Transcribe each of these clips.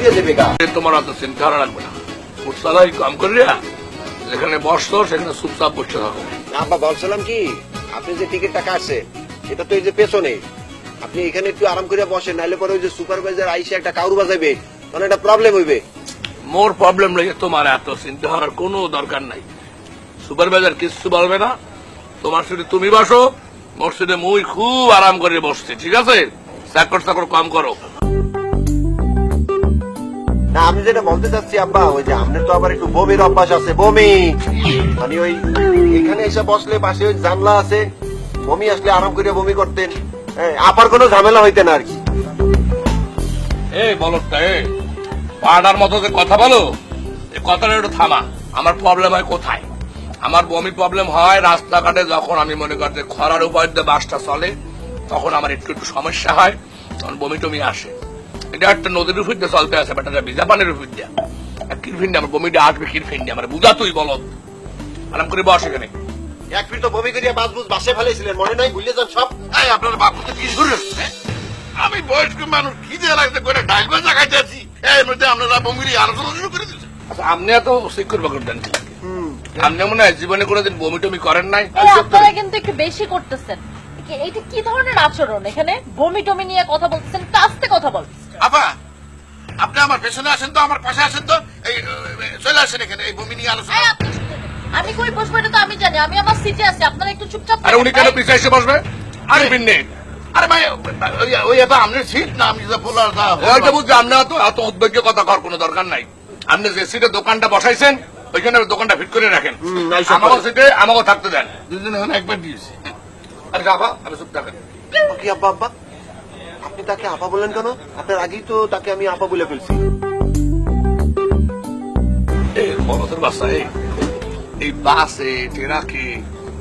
উড়িয়ে দেবে গা। তোমার অত চিন্তা করা লাগবে না, মুসালাই কম করিয়া যেখানে বসতো সেখানে চুপচাপ বসে থাকো। আব্বা বলছিলাম কি, আপনি যে টিকিটটা কাটছে এটা তো এই যে পেছনে, আপনি এখানে একটু আরাম করে বসেন, নাহলে পরে ওই যে সুপারভাইজার আইসে একটা কাউর বাজাবে, মানে একটা প্রবলেম হইবে। মোর প্রবলেম লাগে, তোমার এত চিন্তা করার কোনো দরকার নাই। সুপারভাইজার কিছু বলবে না, তোমার সাথে তুমি বসো, মোর সাথে মুই খুব আরাম করে বসছি, ঠিক আছে? চাকর চাকর কম করো। না আমি যেটা বলতে চাচ্ছি আব্বা, ওই যে আপনার তো আবার একটু বমির অভ্যাস আছে, বমি মানে ওই এখানে এসে বসলে পাশে ওই জানলা আছে, বমি আসলে আরাম করে বমি করতেন, আপার কোনো ঝামেলা হইতেন আর কি। এই বলটা পাড়ার মতো যে কথা বলো, এই কথাটা একটু থামা। আমার প্রবলেম হয় কোথায়? আমার বমি প্রবলেম হয় রাস্তাঘাটে, যখন আমি মনে করতে খরার উপর দিয়ে বাসটা চলে তখন আমার একটু একটু সমস্যা হয়, তখন বমি টমি আসে। এটা একটা নদীর উপর দিয়ে চলতে আছে, বেটা ভিজা পানির উপর দিয়ে কিরফিন্ডি আমার বমিটা আসবে, কিরফিন্ডি আমার বুঝা তুই বলো। আরাম করে বস এখানে। এক ফিট তো বমি করিয়া বাসবুস বাসে ফেলেছিলেন, মনে নাই? ভুলে যান সব। আপনার বাপু তো কি শুরু, আমি বয়স্ক মানুষ খিদে লাগতে করে ডাইল ভাজা খাইতে আছি, এর মধ্যে আপনারা বমির আলোচনা শুরু করে দিচ্ছেন। আচ্ছা আপনি এত সিকিউর বাকর দেন, আপনি মনে হয় জীবনে কোনোদিন বমি টমি করেন নাই? আপনারা কিন্তু একটু বেশি করতেছেন। এইটা কি ধরনের আচরণ? এখানে বমি টমি নিয়ে কথা বলতেছেন, আস্তে কথা বলতেছেন। আপা আপনি আমার পেছনে আসেন তো, আমার পাশে আসেন তো, এই চলে আসেন এখানে, এই বমি নিয়ে আলোচনা। আমি কই বসবো এটা তো আমি জানি, আমি আমার সিটে আছি, আপনারা একটু চুপচাপ। আরে উনি কেন পিছিয়ে এসে বসবে? আরে বিন্নে আরে ভাই ওই এটা আপনার সিট না, আমি যে বলার ওইটা বুঝছি, আপনি এত উদ্বেগ্য কথা করার কোনো দরকার নাই। আপনি যে সিটে দোকানটা বসাইছেন ওইখানে দোকানটা ফিট করে রাখেন, আমাকে সিটে আমাকে থাকতে দেন। দুদিন এখন একবার দিয়েছি। আরে আপা আমি চুপ থাকেন। কি আব্বা? আব্বা আপনি তাকে আপা বলেন কেন? আপনার আগেই তো তাকে আমি আপা বলে ফেলছি। বড়দের বাসা এই বাসে ট্রাকে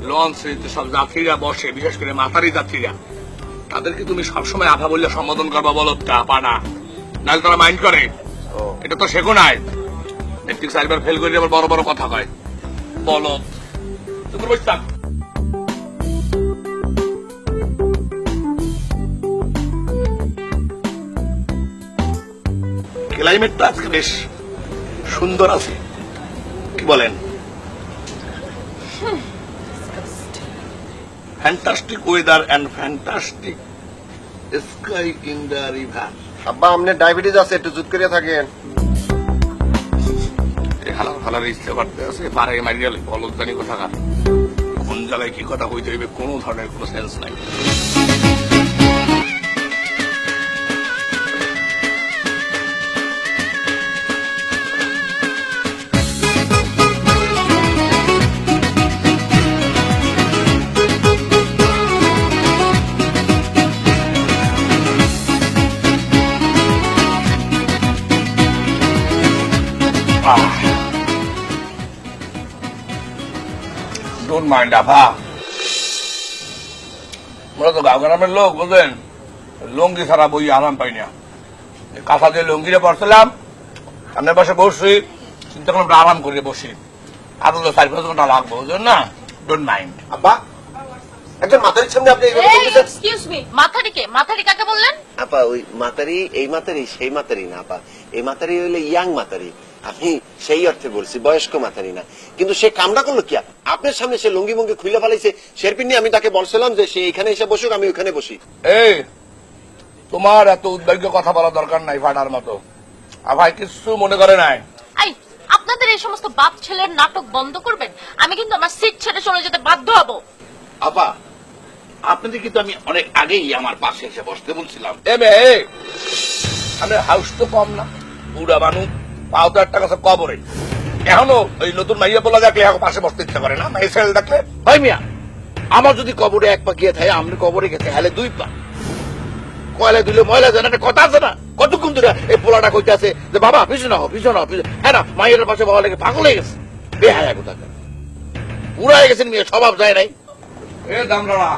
লঞ্চে সব যাত্রীরা বসে, বিশেষ করে মাতারি যাত্রীরা, তাদেরকে তুমি সবসময় আভা বললে সম্বোধন করবা, বলো পানা, নাহলে তারা মাইন্ড করে। এটা তো শেখো নাই, একটু চারবার ফেল করে আবার বড় বড় কথা কয়, বলো তুমি বুঝতাম। ক্লাইমেটটা আজকে বেশ সুন্দর আছে, কি বলেন? Fantastic weather and fantastic sky in the river. আব্বা আপনার ডায়াবেটিস আছে, একটু জুত করিয়া থাকেন। হালার হালার ইচ্ছে করতে আছে, বারে মারি গেলে বলদানি কথা কার কোন জায়গায় কি কথা হইতে হইবে কোনো ধরনের কোনো সেন্স নাই। ডোন্ট মাইন্ড আফা, আমরা তো গাঁও গ্রামের লোক, বুঝলেন, লুঙ্গি ছাড়া বই আরাম পাই না। কাঁথা দিয়ে লুঙ্গিরে পড়ছিলাম, সামনের পাশে বসছি, চিন্তা করলাম আরাম করে বসি, আরো তো 4-5 ঘন্টা লাগবো, বুঝলেন না? Don't mind. আব্বা একজন মাতারির সামনে আপনি এইভাবে বলতেছেন? এক্সকিউজ মি, মাথারি কাকে বললেন? আপা ওই মাতারি, এই মাতারি সেই মাতারি না আপা, এই মাতারি হইলে ইয়াং মাতারি। আমি সেই অর্থে বলছি, বয়স্ক মাতারি না। কিন্তু সে কামটা করলো কি? আপনার সামনে সে লুঙ্গি মুঙ্গি খুলে ফেলাইছে শেরপিন নিয়ে। আমি তাকে বলছিলাম যে সে এখানে এসে বসুক, আমি ওখানে বসি। এই তোমার এত উদ্বেগ্য কথা বলা দরকার নাই, ফাটার মতো। ভাই কিছু মনে করে নাই। আপনাদের এই সমস্ত বাপ ছেলের নাটক বন্ধ করবেন, আমি কিন্তু আমার সিট ছেড়ে চলে যেতে বাধ্য হব। আপা আপনাদের কিন্তু আমি অনেক আগেই আমার পাশে এসে বসতে বলছিলাম। আমি হাউস তো কম না, বুড়া মানুষ, পাও তো একটা কাছে কবরে। এখনো ওই নতুন মাইয়া বলা দেখলে এখন পাশে বসতে ইচ্ছা করে না, মাইয়া ছেলে দেখলে। ভাই মিয়া, আমার যদি কবরে এক পা গিয়ে থাকে, আপনি কবরে গেছে হেলে 2 পা, কয়লা দিলে ময়লা জানা একটা কথা আছে না? কতক্ষণ ধরে এই পোলাটা কইতে আছে যে বাবা পিছনে হও, পিছনে হও, পিছনে। হ্যাঁ না, মায়ের পাশে বাবা লেগে পাগল হয়ে গেছে, বেহায়া কোথা পুরা হয়ে গেছেন মেয়ে, স্বভাব যায় নাই। এ দামরা,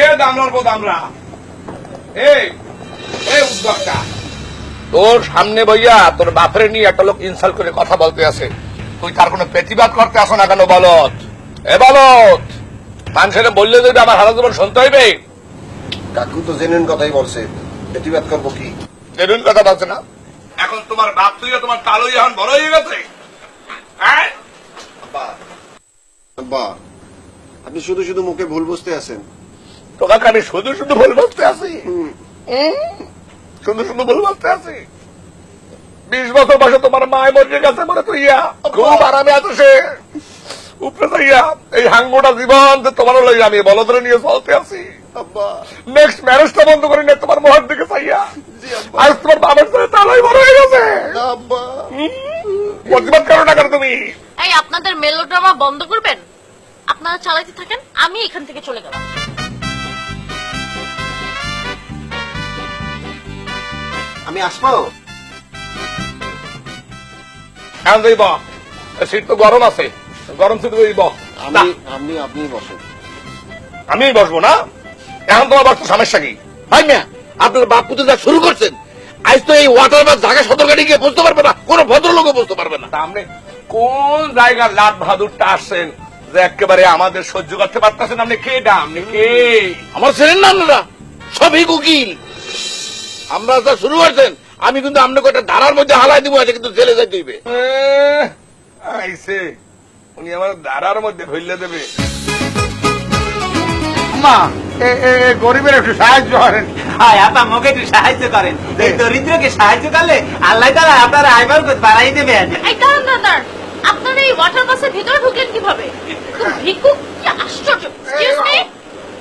এ দামরার পো দামরা, এই উদ্যোক্তা, তোর সামনে বইয়া তোর বাপরে নিয়ে একটা লোক ইনসাল্ট করে কথা বলতে আছে, তুই তার কোনো প্রতিবাদ করতে আসো না কেন? বলত এ বলত, মানুষের বললে যদি আমার হারা জীবন শুনতে হইবে। কাকু তো জেনুইন কথাই বলছে, প্রতিবাদ করবো কি? জেনুইন কথা বলছে না? এখন তোমার বাপ তুই তোমার তালুই এখন বড় হয়ে গেছে। হ্যাঁ আব্বা আব্বা আপনি শুধু শুধু মুখে ভুল বুঝতে আছেন। তোমাকে আমি শুধু শুধু ভুল বলতে আছি, শুধু শুধু ভুল বলতে আছি। 20 বছর বয়সে তোমার মায় মরে গেছে মনে তুইয়া খুব আরামে আছে সে উপরে যাইয়া এই হাঙ্গোটা জীবন যে তোমার লইয়া আমি বল ধরে নিয়ে চলতে আছি। আব্বা নেক্সট ম্যারেজটা বন্ধ করে নিয়ে তোমার মোহর দিকে চাইয়া জি আব্বা। আজ তোমার বাবার সাথে তালাই বড় হয়ে গেছে। না আব্বা প্রতিবাদ করো না কেন তুমি? এই আপনাদের মেলোড্রামা বন্ধ করবেন? আপনারা চালাতে থাকেন, আমি এখান থেকে চলে গেলাম। আমি আসবো। এখন যাইব, শীত তো গরম আছে, গরম শীত যাইব। আপনি বসেন। আমি বসবো না? এখন তোমার বসতে সমস্যা কি? ভাই মিয়া, আপনার বাপ পুত্র যা শুরু করছেন, আজ তো এই ওয়াটার বাস ঢাকা সদরঘাটে গিয়ে বুঝতে পারবে না, কোন ভদ্রলোকও বুঝতে পারবে না। তা আপনি কোন জায়গার লাট বাহাদুরটা আসছেন যে একেবারে আমাদের সহ্য করতে পারতেছেন? আপনি কে? আপনি কে? আমার ছেলের না আপনারা সবই উকিল। আমরা যা শুরু করছেন, আমি কিন্তু আপনাকে একটা ধারার মধ্যে হালাই দিব, আছে কিন্তু জেলে যাইতে হইবে। আইসে উনি আমার দাঁড়ার মধ্যে ফেললে দেবে। মা গরিবের একটু সাহায্য করেন। হ্যাঁ আপা আমাকে একটু সাহায্য করেন। এই দরিদ্রকে সাহায্য করলে আল্লাহ তাআলা আপনার আইবার বাড়াই দেবে। এই দাঁড়ান দাঁড়ান, আপনারা এই ওয়াটার বাসের ভিতরে ঢুকলেন কিভাবে? তো ভিক্ষুক, কি আশ্চর্য! Excuse me,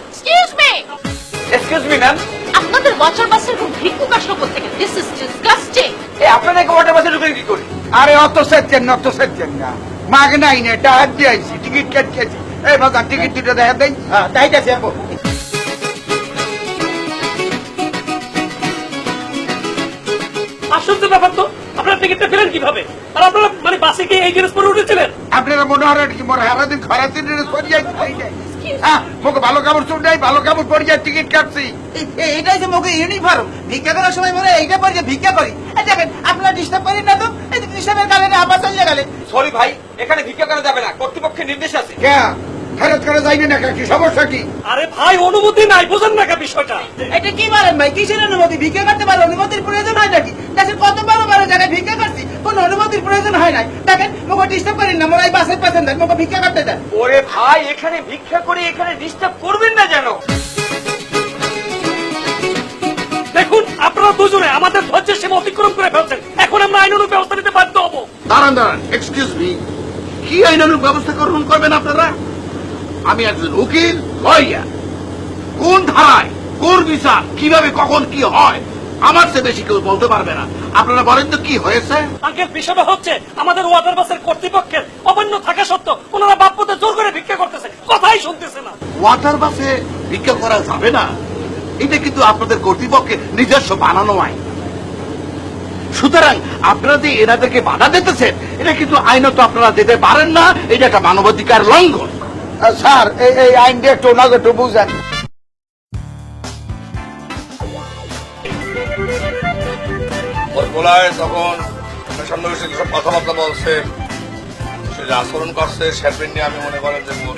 excuse me, excuse me ma'am, আপনাদের ওয়াটার বাসের কোন ভিক্ষুক আসলো কোথেকে? This is disgusting. আপনারা এই ওয়াটার বাসে ঢুকেন কি করে? আরে অত সেচ্ছেন না, অত সেচ্ছেন না, মাগ নাই না, টাকা দিয়ে আইছি, টিকিট কেটেছি। এই বাজার টিকিট দুটো দেখা দেয়। হ্যাঁ তাইতাছি আপু। আশ্চর্য ব্যাপার তো, আপনারা টিকিটটা পেলেন কিভাবে? আর আপনারা মানে বাসে গিয়ে এই জিনিস পরে উঠেছিলেন? আপনারা মনে হয় কি মোর সারাদিন খরাদিন সরিয়ে হ্যাঁ মোকে ভালো কাপড় চুল নাই, ভালো কাপড় পরিয়ে টিকিট কাটছি। এটাই যে মুখে ইউনিফর্ম। ভিক্ষা করার সময় মনে হয় এইটা পরে যে ভিক্ষা করি। এই দেখেন আপনারা ডিস্টার্ব করেন না তো, এই ডিস্টার্বের কারণে আবার চলে গেলে। সরি ভাই, এখানে ভিক্ষা করা যাবে না, কর্তৃপক্ষের নির্দেশ আছে। কে ফেরত করে যাইবে না? কি সমস্যা কি? আরে ভাই, অনুমতি নাই, বোঝেন না বিষয়টা? এটা কি বলেন ভাই? কিসের অনুমতি? ভিক্ষা করতে পারে অনুমতির প্রয়োজন হয় নাকি? দেশের কত বড় বড় জায়গায় ভিক্ষা করছি, কোন অনুমতির প্রয়োজন হয় নাই। দেখেন মুখে ডিস্টার্ব করেন না, মোর এই বাসের প্যাসেঞ্জার, মুখে ভিক্ষা করতে দেন। ওরে ভাই, এখানে ভিক্ষা করে এখানে ডিস্টার্ব করবেন না যেন। দেখুন, আপনারা দুজনে আমাদের ধৈর্যের সীমা অতিক্রম করে ফেলছেন। এখন আমরা আইনানুগ ব্যবস্থা নিতে বাধ্য হবো। দাঁড়ান দাঁড়ান, এক্সকিউজ মি, কি আইনানুগ ব্যবস্থা গ্রহণ করবেন আপনারা? আমি একজন উকিল, লয়ার। কোন ধারায় কোন বিচার কিভাবে কখন কি হয় আমার চেয়ে বেশি কেউ বলতে পারবে না। আপনারা বলেন তো কি হয়েছে? আঙ্কেল, বিষয়টা হচ্ছে আমাদের ওয়াটার বাসের কর্তৃপক্ষের অমান্য থাকা সত্ত্বেও ওনারা বাপ্পতে জোর করে ভিক্ষা করতেছে, কথাই শুনতেছে না। ওয়াটার বাসে ভিক্ষা করা যাবে না, এটা কিন্তু আপনাদের কর্তৃপক্ষের নিজস্ব বানানো আইন। সুতরাং আপনারা যে এনাদেরকে বাধা দিতেছেন, এটা কিন্তু আইনত আপনারা দিতে পারেন না, এটা একটা মানবাধিকার লঙ্ঘন। স্যার এই আইন দিয়ে একটু ওনাকে একটু বুঝেন। ওর গোলায় তখন পেছন বসে সব কথাবার্তা বলছে, সে যে আচরণ করছে শেরপিন নিয়ে, আমি মনে করেন যে মোর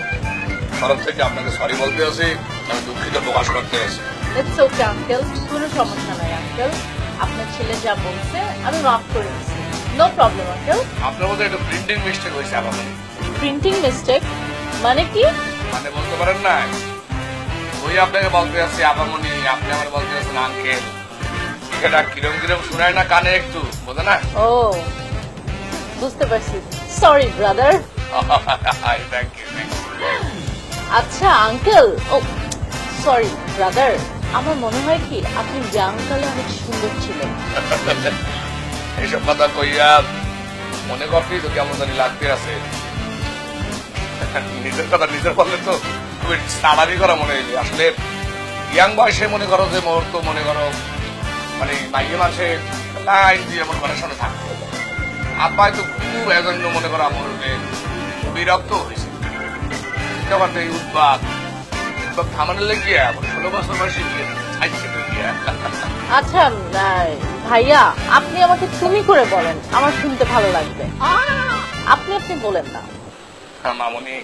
তরফ থেকে আপনাকে সরি বলতে আছি, আমি দুঃখিত প্রকাশ করতে আছি। ইটস ওকে আঙ্কেল, কোনো সমস্যা নাই আঙ্কেল। আপনার ছেলে যা বলছে আমি মাফ করে দিচ্ছি, নো প্রবলেম আঙ্কেল। আপনার মধ্যে একটু প্রিন্টিং মিস্টেক হয়েছে আমাদের। প্রিন্টিং মিস্টেক মানে কি? মানে বলতে পারেন না, ওই আপনাকে বলতে আছি আপামনি, আপনি আমার বলতে আছেন আঙ্কেল। এটা কিরম কিরম শোনায় না কানে একটু, বোঝে না? ও বুঝতে পারছি, সরি ব্রাদার। Thank you. আচ্ছা আঙ্কেল, ও সরি ব্রাদার, আমার মনে হয় কি আপনি ইয়াং কালে অনেক সুন্দর ছিলেন। এইসব কথা কইয়া মনে করতেই তো কেমন জানি লাগতে আছে। নিজের কথা নিজের বললে তো খুবই সালামি করা মনে হইলে। আসলে ইয়াং বয়সে মনে করো যে মোর তো মনে করো মানে মাইকে মাসে লাইন দিয়ে আমার ঘরের সামনে থাকতো। আব্বাই তো খুব এজন্য মনে করো আমার বিরক্ত হয়েছে। এই উৎপাদ থামানোর লেগে 16 বছর বয়সে আচ্ছা ভাইয়া, আপনি আমাকে তুমি করে বলেন, আমার শুনতে ভালো লাগবে। আপনি আপনি বলেন না। মামনি।